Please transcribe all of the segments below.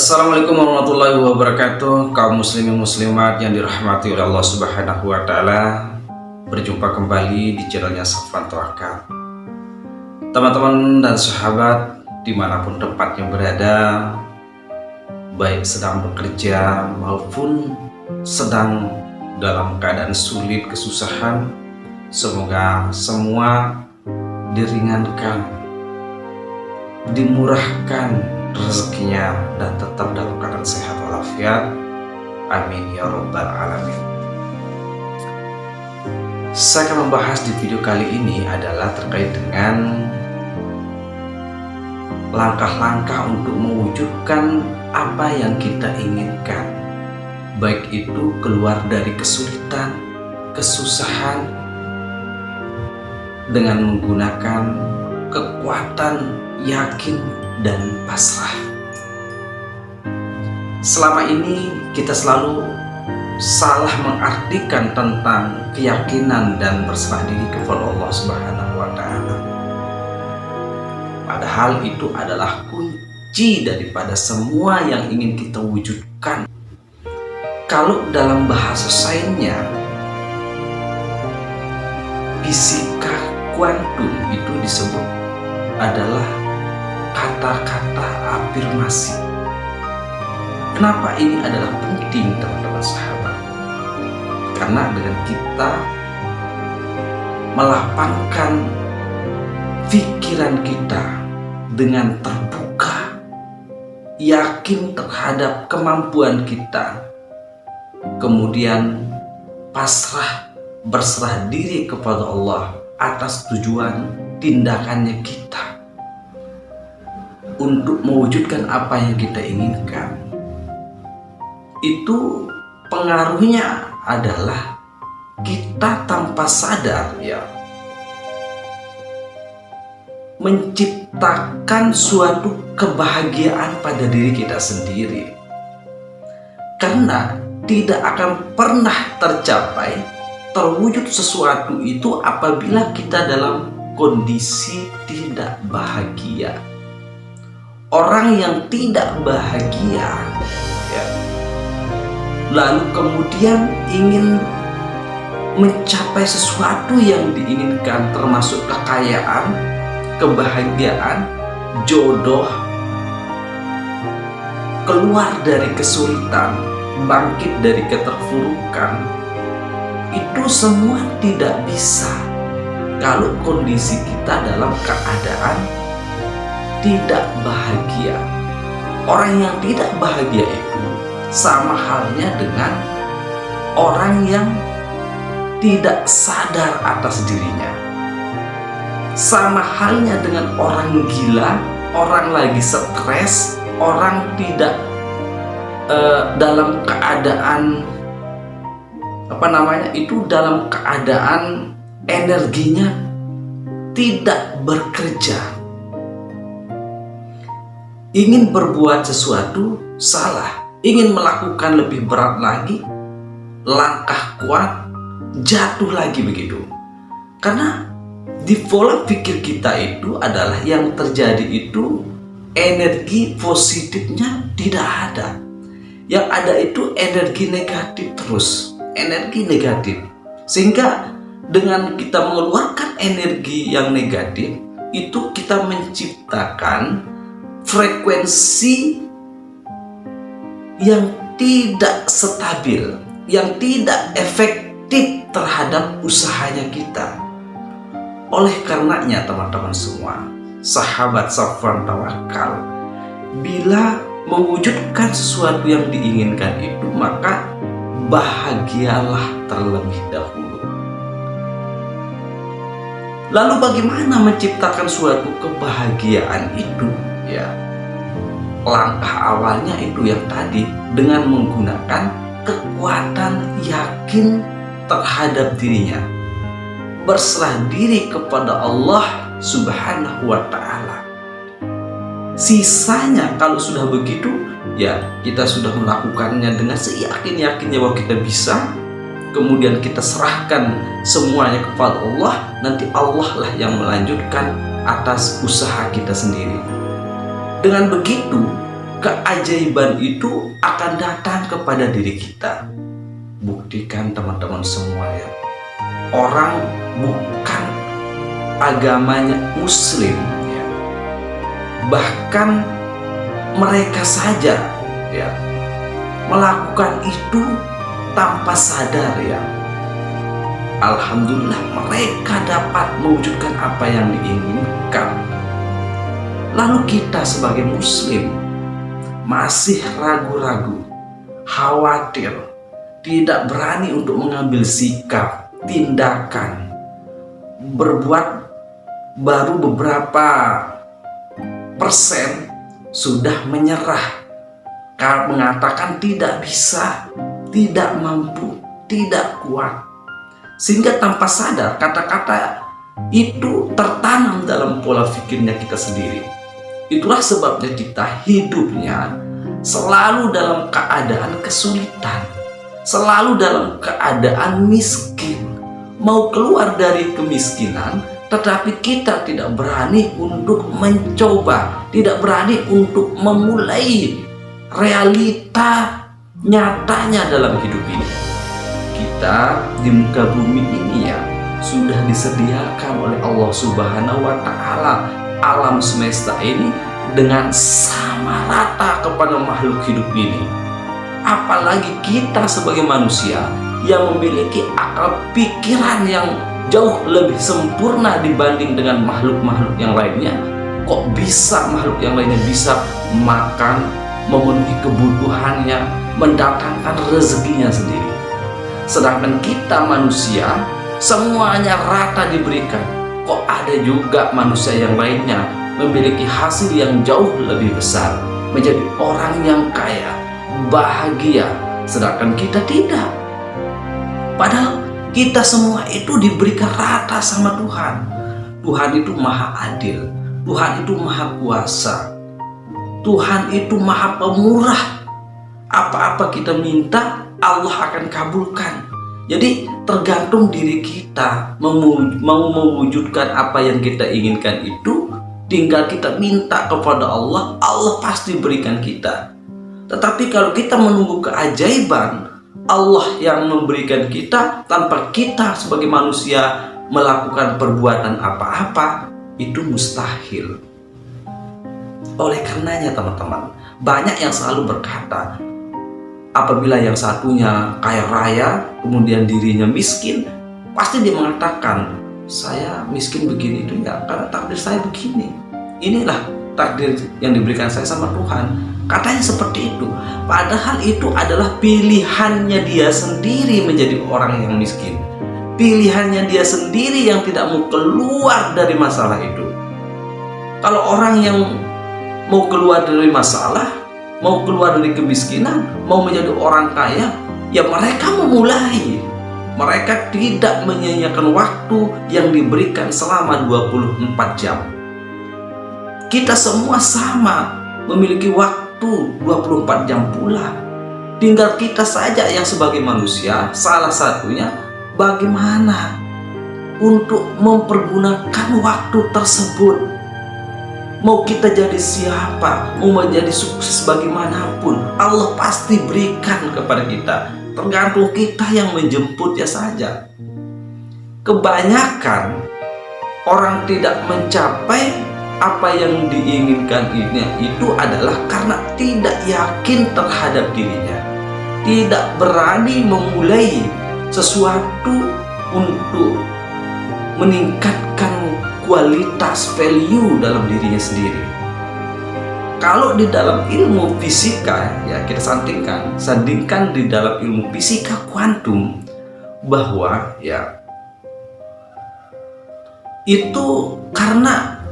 Assalamualaikum warahmatullahi wabarakatuh. Kaum muslimin muslimat yang dirahmati oleh Allah Subhanahu wa taala. Berjumpa kembali di channelnya Safwan Tawakal. Teman-teman dan sahabat dimanapun tempatnya berada, baik sedang bekerja maupun sedang dalam keadaan sulit kesusahan, semoga semua diringankan, dimurahkan rezekinya dan tetap dalam keadaan sehat walafiat. Amin ya rabbal alamin. Saya akan membahas di video kali ini adalah terkait dengan langkah-langkah untuk mewujudkan apa yang kita inginkan, baik itu keluar dari kesulitan, kesusahan dengan menggunakan kekuatan yakin dan pasrah. Selama ini kita selalu salah mengartikan tentang keyakinan dan berserah diri kepada Allah Subhanahu wa taala. Padahal itu adalah kunci daripada semua yang ingin kita wujudkan. Kalau dalam bahasa sainsnya, fisika kuantum itu disebut adalah kata-kata afirmasi. Kenapa ini adalah penting, teman-teman sahabat? Karena dengan kita melapangkan pikiran kita dengan terbuka, yakin terhadap kemampuan kita, kemudian pasrah, berserah diri kepada Allah atas tujuan tindakannya kita untuk mewujudkan apa yang kita inginkan, itu pengaruhnya adalah kita tanpa sadar menciptakan suatu kebahagiaan pada diri kita sendiri, karena tidak akan pernah terwujud sesuatu itu apabila kita dalam kondisi tidak bahagia. Orang yang tidak bahagia lalu kemudian ingin mencapai sesuatu yang diinginkan, termasuk kekayaan, kebahagiaan, jodoh, keluar dari kesulitan, bangkit dari keterpurukan, itu semua tidak bisa kalau kondisi kita dalam keadaan tidak bahagia. Orang yang tidak bahagia itu sama halnya dengan orang yang tidak sadar atas dirinya. Sama halnya dengan orang gila, orang lagi stres, orang tidak dalam keadaan dalam keadaan energinya tidak bekerja. Ingin berbuat sesuatu salah, ingin melakukan lebih berat lagi, langkah kuat, jatuh lagi begitu. Karena di pola pikir kita itu adalah yang terjadi itu energi positifnya tidak ada. Yang ada itu energi negatif terus, energi negatif. Sehingga dengan kita mengeluarkan energi yang negatif, itu kita menciptakan frekuensi yang tidak stabil, yang tidak efektif terhadap usahanya kita. Oleh karenanya teman-teman semua, sahabat Safwan Tawakal, bila mewujudkan sesuatu yang diinginkan itu, maka bahagialah terlebih dahulu. Lalu bagaimana menciptakan suatu kebahagiaan itu? Langkah awalnya itu yang tadi, dengan menggunakan kekuatan yakin terhadap dirinya, berserah diri kepada Allah Subhanahu wa taala. Sisanya kalau sudah begitu, kita sudah melakukannya dengan seyakin-yakinnya bahwa kita bisa, kemudian kita serahkan semuanya kepada Allah, nanti Allah lah yang melanjutkan atas usaha kita sendiri. Dengan begitu, keajaiban itu akan datang kepada diri kita. Buktikan teman-teman semua ya, orang bukan agamanya muslim ya, bahkan mereka saja ya melakukan itu tanpa sadar ya, alhamdulillah mereka dapat mewujudkan apa yang diinginkan. Lalu kita sebagai muslim masih ragu-ragu, khawatir, tidak berani untuk mengambil sikap, tindakan, berbuat baru beberapa persen sudah menyerah, mengatakan tidak bisa, tidak mampu, tidak kuat. Sehingga tanpa sadar kata-kata itu tertanam dalam pola pikirnya kita sendiri. Itulah sebabnya kita hidupnya selalu dalam keadaan kesulitan, selalu dalam keadaan miskin. Mau keluar dari kemiskinan, tetapi kita tidak berani untuk mencoba, tidak berani untuk memulai realita nyatanya dalam hidup ini. Kita di muka bumi ini ya sudah disediakan oleh Allah Subhanahu wa Ta'ala alam semesta ini dengan sama rata kepada makhluk hidup ini. Apalagi kita sebagai manusia yang memiliki akal pikiran yang jauh lebih sempurna dibanding dengan makhluk-makhluk yang lainnya. Kok bisa makhluk yang lainnya bisa makan, memenuhi kebutuhannya, mendatangkan rezekinya sendiri, sedangkan kita manusia semuanya rata diberikan. Kok ada juga manusia yang lainnya memiliki hasil yang jauh lebih besar, menjadi orang yang kaya, bahagia, sedangkan kita tidak. Padahal kita semua itu diberikan rata sama Tuhan. Tuhan itu maha adil, Tuhan itu maha kuasa, Tuhan itu maha pemurah. Apa-apa kita minta, Allah akan kabulkan. Jadi tergantung diri kita mau mewujudkan apa yang kita inginkan itu, tinggal kita minta kepada Allah, Allah pasti berikan kita. Tetapi kalau kita menunggu keajaiban Allah yang memberikan kita tanpa kita sebagai manusia melakukan perbuatan apa-apa, itu mustahil. Oleh karenanya teman-teman, banyak yang selalu berkata, apabila yang satunya kaya raya kemudian dirinya miskin, pasti dia mengatakan, saya miskin begini itu ya karena takdir saya begini, inilah takdir yang diberikan saya sama Tuhan. Katanya seperti itu. Padahal itu adalah pilihannya dia sendiri menjadi orang yang miskin, pilihannya dia sendiri yang tidak mau keluar dari masalah itu. Kalau orang yang mau keluar dari masalah, mau keluar dari kemiskinan, mau menjadi orang kaya, ya mereka memulai. Mereka tidak menyia-nyiakan waktu yang diberikan selama 24 jam. Kita semua sama, memiliki waktu 24 jam pula. Tinggal kita saja yang sebagai manusia, salah satunya bagaimana untuk mempergunakan waktu tersebut. Mau kita jadi siapa, mau menjadi sukses bagaimanapun, Allah pasti berikan kepada kita. Tergantung kita yang menjemputnya saja. Kebanyakan orang tidak mencapai apa yang diinginkan ini itu adalah karena tidak yakin terhadap dirinya, tidak berani memulai sesuatu untuk meningkatkan kualitas value dalam dirinya sendiri. Kalau di dalam ilmu fisika ya kita sandingkan di dalam ilmu fisika kuantum, bahwa ya itu karena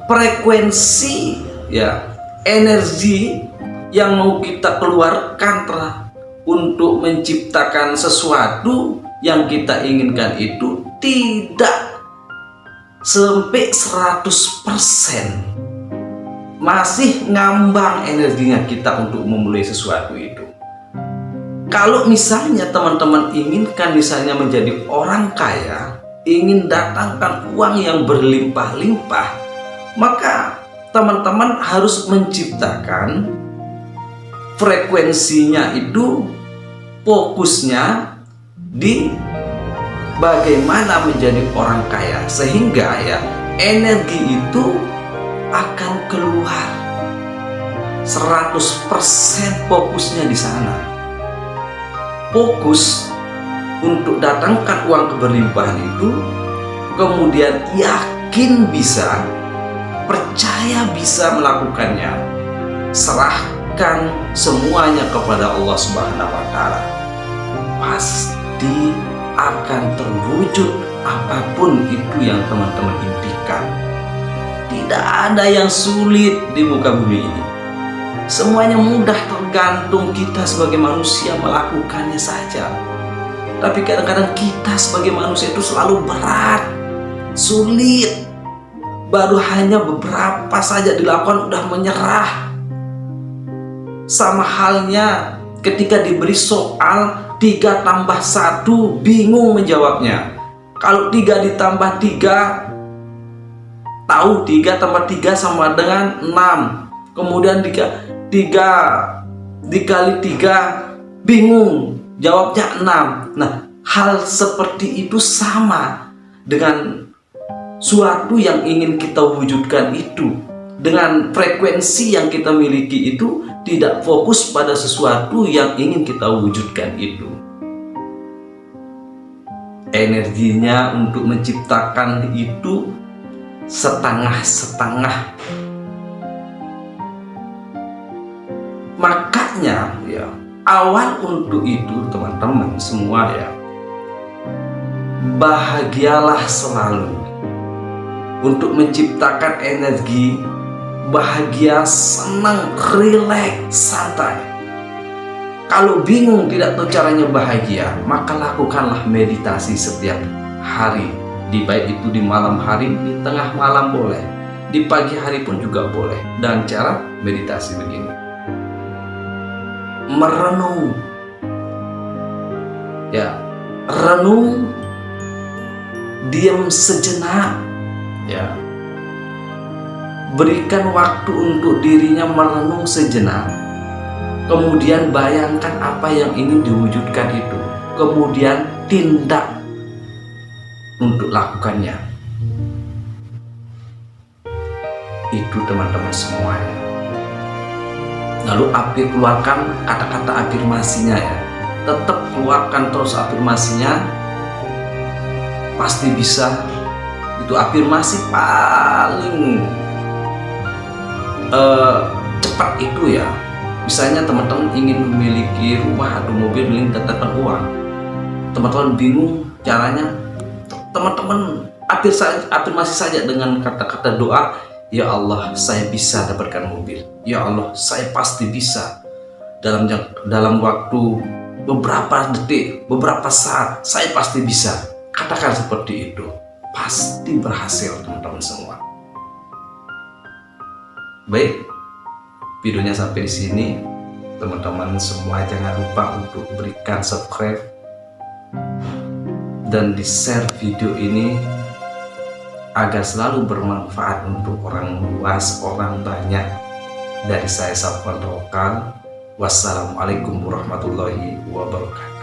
frekuensi ya energi yang mau kita keluarkan untuk menciptakan sesuatu yang kita inginkan itu tidak sampai 100%, masih ngambang energinya kita untuk memulai sesuatu itu. Kalau misalnya teman-teman inginkan misalnya menjadi orang kaya, ingin datangkan uang yang berlimpah-limpah, maka teman-teman harus menciptakan frekuensinya itu fokusnya di bagaimana menjadi orang kaya, sehingga ya energi itu akan keluar 100% fokusnya di sana. Fokus untuk datangkan uang keberlimpahan itu, kemudian yakin bisa, percaya bisa melakukannya, serahkan semuanya kepada Allah Subhanahu wa Ta'ala, pasti akan terwujud apapun itu yang teman-teman impikan. Tidak ada yang sulit di muka bumi ini. Semuanya mudah, tergantung kita sebagai manusia melakukannya saja. Tapi kadang-kadang kita sebagai manusia itu selalu berat, sulit. Baru hanya beberapa saja dilakukan udah menyerah. Sama halnya ketika diberi soal 3 tambah 1, bingung menjawabnya. Kalau 3 ditambah 3, tahu 3 tambah 3 sama dengan 6. Kemudian 3 dikali 3, bingung, jawabnya 6. Nah, hal seperti itu sama dengan suatu yang ingin kita wujudkan itu. Dengan frekuensi yang kita miliki itu, tidak fokus pada sesuatu yang ingin kita wujudkan itu. Energinya untuk menciptakan itu setengah-setengah. Makanya ya, awal untuk itu teman-teman semua ya, bahagialah selalu untuk menciptakan energi bahagia, senang, rileks, santai. Kalau bingung tidak tahu caranya bahagia, maka lakukanlah meditasi setiap hari. Baik itu di malam hari, di tengah malam boleh, di pagi hari pun juga boleh. Dan cara meditasi begini: merenung, ya, renung, diam sejenak, ya, berikan waktu untuk dirinya merenung sejenak. Kemudian bayangkan apa yang ingin diwujudkan itu, kemudian tindak untuk lakukannya. Itu teman-teman semuanya. Lalu keluarkan kata-kata afirmasinya ya. Tetap keluarkan terus afirmasinya. Pasti bisa. Itu afirmasi paling cepat itu ya. Misalnya teman-teman ingin memiliki rumah atau mobil, ingin mendatangkan uang, teman-teman bingung caranya, teman-teman afirmasi saja dengan kata-kata doa. Ya Allah, saya bisa dapatkan mobil. Ya Allah, saya pasti bisa. Dalam waktu beberapa detik, beberapa saat, saya pasti bisa. Katakan seperti itu, pasti berhasil teman-teman semua. Baik, videonya sampai di sini. Teman-teman semua jangan lupa untuk berikan subscribe dan di-share video ini agar selalu bermanfaat untuk orang luas, orang banyak. Dari saya, Safwan Tawakal. Wassalamualaikum warahmatullahi wabarakatuh.